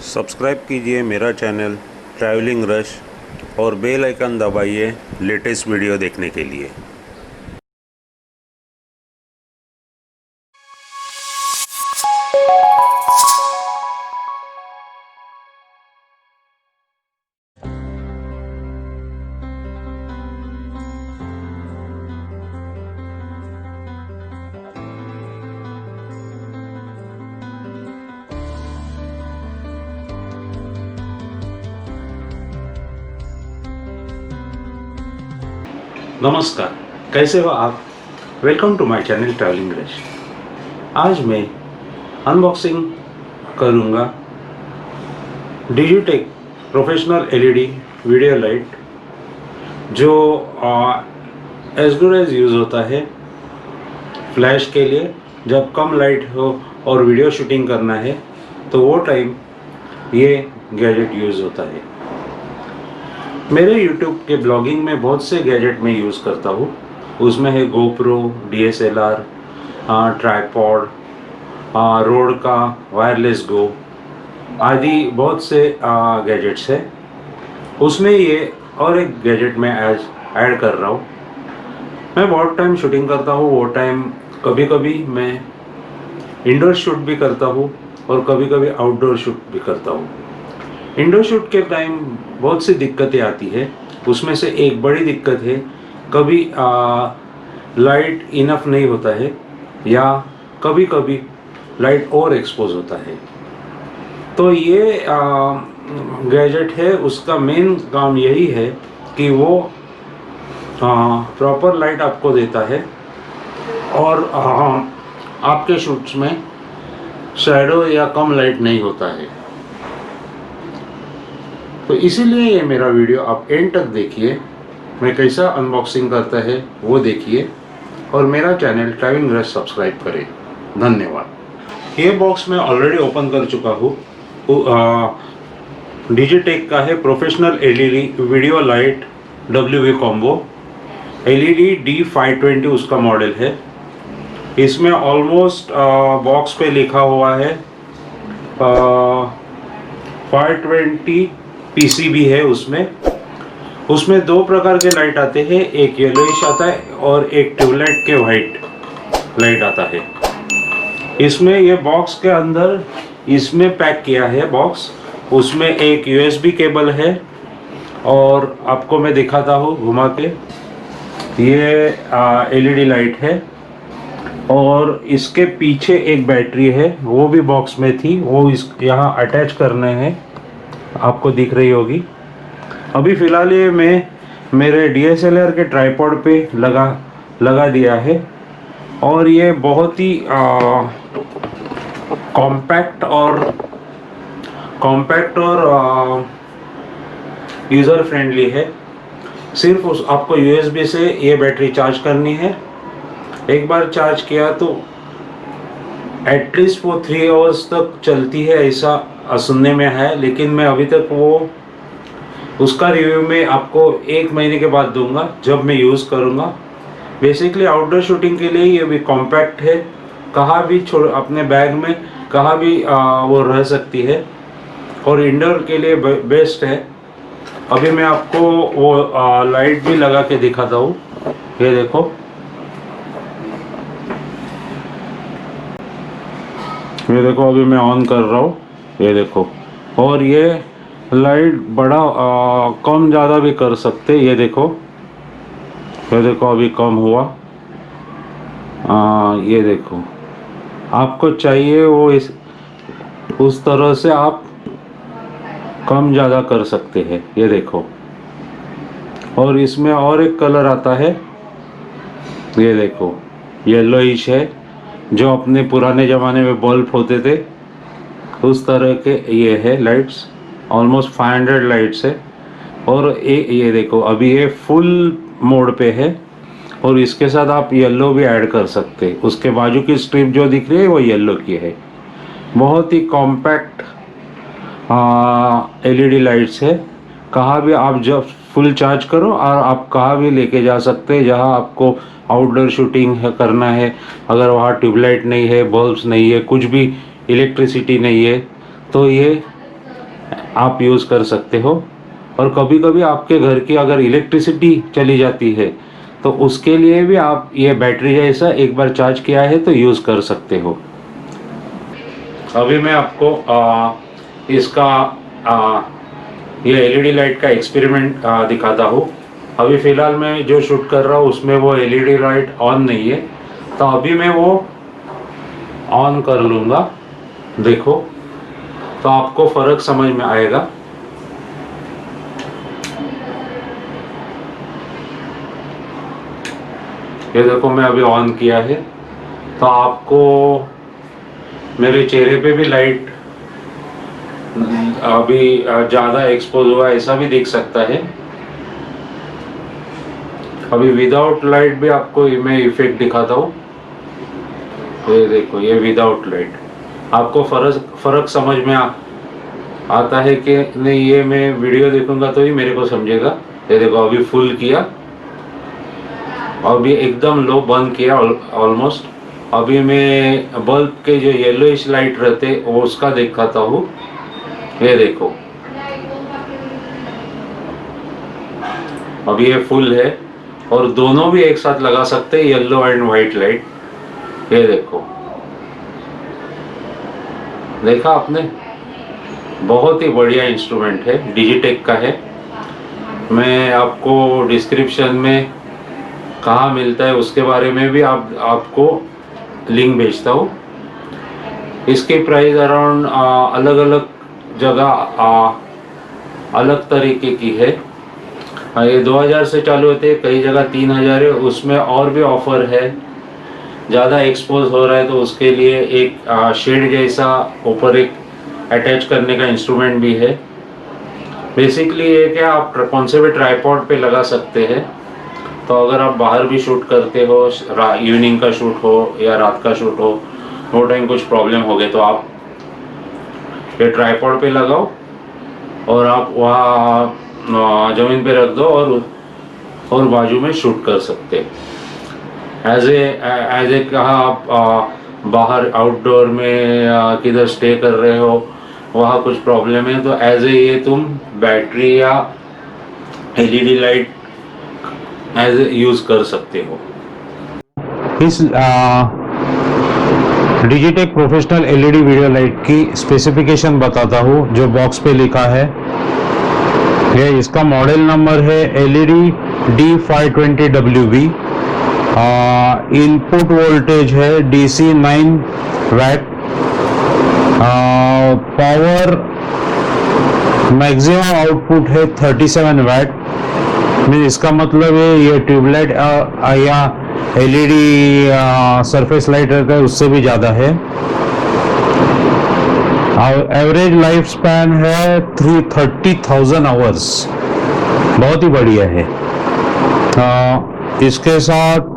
Subscribe कीजिए मेरा channel travelling rush और बेल आइकन दबाइए लेटेस्ट वीडियो देखने के लिए। नमस्कार, कैसे हो आप? Welcome to my channel travelling rush. आज मैं अनबॉक्सिंग करूँगा Digitek professional LED video light, जो एज गुड एज यूज़ होता है फ्लैश के लिए। जब कम लाइट हो और वीडियो शूटिंग करना है तो वो टाइम ये गैजेट यूज़ होता है। मेरे YouTube के ब्लॉगिंग में बहुत से गैजेट में यूज़ करता हूँ। उसमें है GoPro, DSLR, ट्राइपॉड, रोड का वायरलेस गो आदि बहुत से गैजेट्स है। उसमें ये और एक गैजेट मैं आज ऐड कर रहा हूँ। मैं बहुत टाइम शूटिंग करता हूँ, वो टाइम कभी कभी मैं इंडोर शूट भी करता हूँ और कभी कभी आउटडोर शूट भी करता हूँ। इंडोर शूट के टाइम बहुत सी दिक्कतें आती है। उसमें से एक बड़ी दिक्कत है, कभी लाइट इनफ नहीं होता है या कभी कभी लाइट और एक्सपोज होता है। तो ये गैजेट है, उसका मेन काम यही है कि वो प्रॉपर लाइट आपको देता है और आपके शूट्स में शैडो या कम लाइट नहीं होता है। तो इसीलिए ये मेरा वीडियो आप एंड तक देखिए, मैं कैसा अनबॉक्सिंग करता है वो देखिए और मेरा चैनल ट्रैवलिंग रश सब्सक्राइब करें। धन्यवाद। ये बॉक्स मैं ऑलरेडी ओपन कर चुका हूँ। डिजिटेक का है professional LED video light WV combo. LED D520 उसका मॉडल है। इसमें ऑलमोस्ट बॉक्स पे लिखा हुआ है 520 PCB है। उसमें दो प्रकार के लाइट आते हैं, एक येलोइश आता है और एक ट्यूबलाइट के वाइट लाइट आता है। इसमें ये बॉक्स के अंदर इसमें पैक किया है बॉक्स। उसमें एक USB केबल है और आपको मैं दिखाता हूँ घुमा के। ये LED लाइट है और इसके पीछे एक बैटरी है, वो भी बॉक्स में थी, वो इस यहाँ अटैच करने हैं, आपको दिख रही होगी। अभी फ़िलहाल ये मैं मेरे DSLR के ट्राइपॉड पे लगा दिया है और ये बहुत ही कॉम्पैक्ट और यूज़र फ्रेंडली है। सिर्फ आपको USB से ये बैटरी चार्ज करनी है। एक बार चार्ज किया तो एटलीस्ट वो 3 आवर्स तक चलती है, ऐसा सुनने में है। लेकिन मैं अभी तक उसका रिव्यू मैं आपको 1 महीने के बाद दूंगा जब मैं यूज़ करूंगा। बेसिकली आउटडोर शूटिंग के लिए ये भी कॉम्पैक्ट है, कहाँ भी अपने बैग में कहाँ भी वो रह सकती है और इंडोर के लिए बेस्ट है। अभी मैं आपको वो लाइट भी लगा के दिखाता हूँ। ये देखो, अभी मैं ऑन कर रहा हूँ, ये देखो। और ये लाइट बड़ा कम ज़्यादा भी कर सकते। ये देखो अभी कम हुआ। ये देखो, आपको चाहिए वो उस तरह से आप कम ज़्यादा कर सकते हैं। ये देखो, और इसमें और एक कलर आता है, ये देखो येलोइश है, जो अपने पुराने ज़माने में बल्ब होते थे उस तरह के ये है लाइट्स। ऑलमोस्ट 500 लाइट्स है और ये देखो अभी ये फुल मोड पे है और इसके साथ आप येलो भी ऐड कर सकते हैं। उसके बाजू की स्ट्रिप जो दिख रही है वो येलो की है। बहुत ही कॉम्पैक्ट LED लाइट्स है। कहाँ भी आप जब फुल चार्ज करो और आप कहाँ भी लेके जा सकते हैं, जहाँ आपको आउटडोर शूटिंग करना है। अगर वहाँ ट्यूबलाइट नहीं है, बल्ब्स नहीं है, कुछ भी इलेक्ट्रिसिटी नहीं है, तो ये आप यूज़ कर सकते हो। और कभी कभी आपके घर की अगर इलेक्ट्रिसिटी चली जाती है तो उसके लिए भी आप ये बैटरी जैसा एक बार चार्ज किया है तो यूज़ कर सकते हो। अभी मैं आपको इसका ये एलईडी लाइट का एक्सपेरिमेंट दिखाता हूँ। अभी फ़िलहाल मैं जो शूट कर रहा हूँ उसमें वो एलईडी लाइट ऑन नहीं है, तो अभी मैं वो ऑन कर लूँगा। देखो तो आपको फ़र्क समझ में आएगा। ये देखो मैं अभी ऑन किया है तो आपको मेरे चेहरे पे भी लाइट अभी ज़्यादा एक्सपोज हुआ ऐसा भी दिख सकता है। अभी विदाउट लाइट भी आपको मैं इफेक्ट दिखाता हूँ। ये देखो ये विदाउट लाइट आपको फ़र्क समझ में आता है कि नहीं, ये मैं वीडियो देखूंगा तो ही मेरे को समझेगा। ये देखो अभी फुल किया, अभी एकदम लो बंद किया ऑलमोस्ट। अभी मैं बल्ब के जो येलोइश लाइट रहते वो उसका दिखाता हूँ। ये देखो अभी ये फुल है और दोनों भी एक साथ लगा सकते हैं, येलो एंड वाइट लाइट। ये देखो, देखा आपने? बहुत ही बढ़िया इंस्ट्रूमेंट है, डिजिटेक का है। मैं आपको डिस्क्रिप्शन में कहाँ मिलता है उसके बारे में भी आपको लिंक भेजता हूँ। इसकी प्राइस अराउंड अलग अलग जगह अलग तरीके की है। ये 2000 से चालू होते हैं, कई जगह 3000 है। उसमें और भी ऑफर है, ज़्यादा एक्सपोज हो रहा है तो उसके लिए एक शेड जैसा ऊपर एक अटैच करने का इंस्ट्रूमेंट भी है। बेसिकली ये क्या आप कौन से भी ट्राइपॉड पे लगा सकते हैं। तो अगर आप बाहर भी शूट करते हो, इवनिंग का शूट हो या रात का शूट हो, वो टाइम कुछ प्रॉब्लम हो गए तो आप ये ट्राइपॉड पे लगाओ और आप वहाँ ज़मीन पे रख दो और बाजू में शूट कर सकते हैं। एज ए कहा आप बाहर आउटडोर में किधर स्टे कर रहे हो, वहाँ कुछ प्रॉब्लम है तो एज ए ये तुम बैटरी या LED light as a use कर सकते हो। इस Digitek professional LED video light की स्पेसिफिकेशन बताता हूँ जो बॉक्स पे लिखा है। ये इसका मॉडल नंबर है LED D520WB। इनपुट वोल्टेज है DC 9 watt. Power maximum output है 37 वैट। इसका मतलब है ये ट्यूबलाइट या एलईडी सरफेस लाइट रहता है उससे भी ज़्यादा है। एवरेज लाइफ स्पैन है 30,000 आवर्स, बहुत ही बढ़िया है। इसके साथ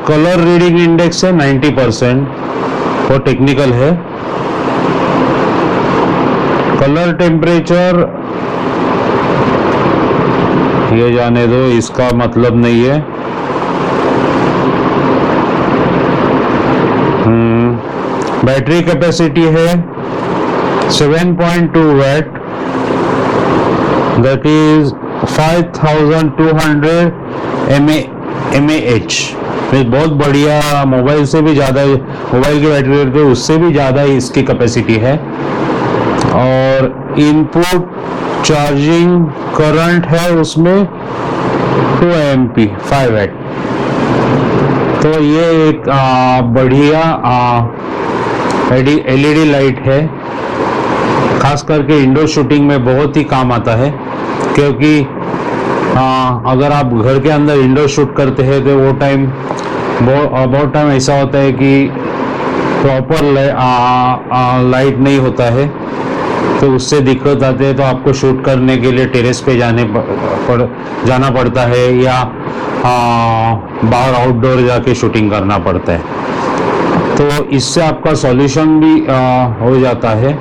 कलर रीडिंग इंडेक्स है 90%, वो टेक्निकल है। कलर टेम्परेचर ये जाने दो, इसका मतलब नहीं है। बैटरी कैपेसिटी है 7.2 वैट, दैट इज 5200 mAh। बहुत बढ़िया, मोबाइल से भी ज़्यादा, मोबाइल की बैटरी रहती है उससे भी ज़्यादा इसकी कैपेसिटी है। और इनपुट चार्जिंग करंट है उसमें 2 MP 5 वैट। तो ये एक बढ़िया एलईडी लाइट है, खास करके इंडोर शूटिंग में बहुत ही काम आता है। क्योंकि अगर आप घर के अंदर इंडोर शूट करते हैं तो वो टाइम बहुत टाइम ऐसा होता है कि प्रॉपर लाइट नहीं होता है, तो उससे दिक्कत आते हैं। तो आपको शूट करने के लिए टेरेस पे जाना पड़ता है या बाहर आउटडोर जाके शूटिंग करना पड़ता है। तो इससे आपका सॉल्यूशन भी हो जाता है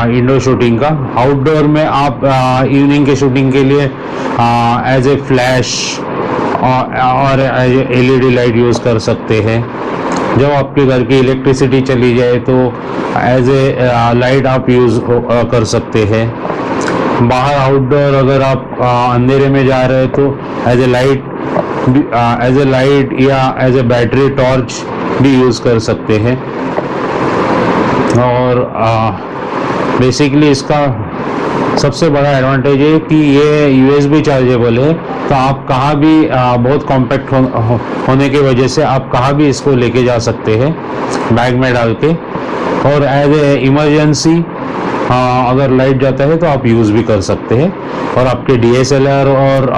इंडोर शूटिंग का। आउटडोर में आप इवनिंग के शूटिंग के लिए एज ए फ्लैश और as a LED light use कर सकते हैं। जब आपके घर की इलेक्ट्रिसिटी चली जाए तो एज ए लाइट आप यूज़ कर सकते हैं। बाहर आउटडोर अगर आप अंधेरे में जा रहे हैं तो एज ए लाइट या एज ए बैटरी टॉर्च भी यूज़ कर सकते हैं। और बेसिकली इसका सबसे बड़ा एडवांटेज है कि ये USB चार्जेबल है, तो आप कहाँ भी बहुत कॉम्पैक्ट होने की वजह से आप कहाँ भी इसको लेके जा सकते हैं बैग में डाल के। और एज ए इमरजेंसी अगर लाइट जाता है तो आप यूज़ भी कर सकते हैं, और आपके DSLR और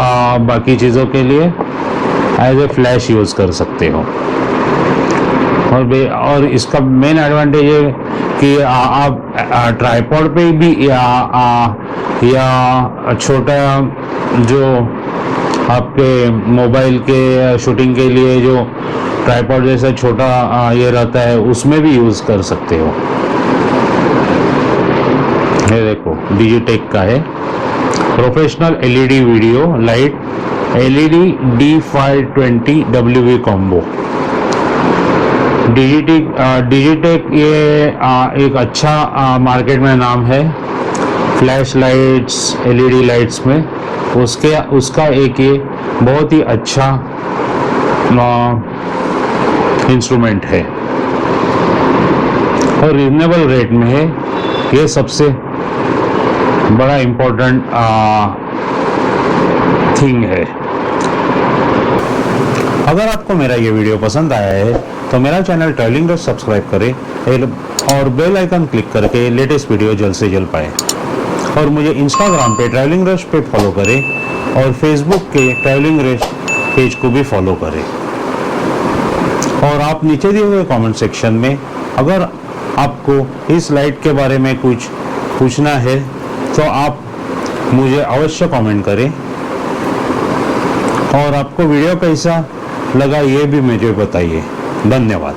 बाकी चीज़ों के लिए एज ए फ्लैश यूज़ कर सकते हो। और इसका मेन एडवांटेज है कि आप ट्राइपॉड पे भी या छोटा जो आपके मोबाइल के शूटिंग के लिए जो ट्राइपॉड जैसा छोटा ये रहता है उसमें भी यूज़ कर सकते हो। ये देखो डिजिटेक का है, professional LED video light LED D520 WV combo. Digitek ये एक अच्छा मार्केट में नाम है फ्लैश लाइट्स LED लाइट्स में। उसका एक ये बहुत ही अच्छा इंस्ट्रूमेंट है और रीजनेबल रेट में है। ये सबसे बड़ा इम्पोर्टेंट थिंग है। अगर आपको मेरा ये वीडियो पसंद आया है तो मेरा चैनल ट्रैवलिंग रश सब्सक्राइब करें और बेल आइकन क्लिक करके लेटेस्ट वीडियो जल्द से जल्द पाएं। और मुझे इंस्टाग्राम पे ट्रैवलिंग रश पे फॉलो करें और फेसबुक के ट्रैवलिंग रश पेज को भी फॉलो करें। और आप नीचे दिए हुए कमेंट सेक्शन में अगर आपको इस लाइट के बारे में कुछ पूछना है तो आप मुझे अवश्य कमेंट करें। और आपको वीडियो कैसा लगा ये भी मुझे बताइए। धन्यवाद।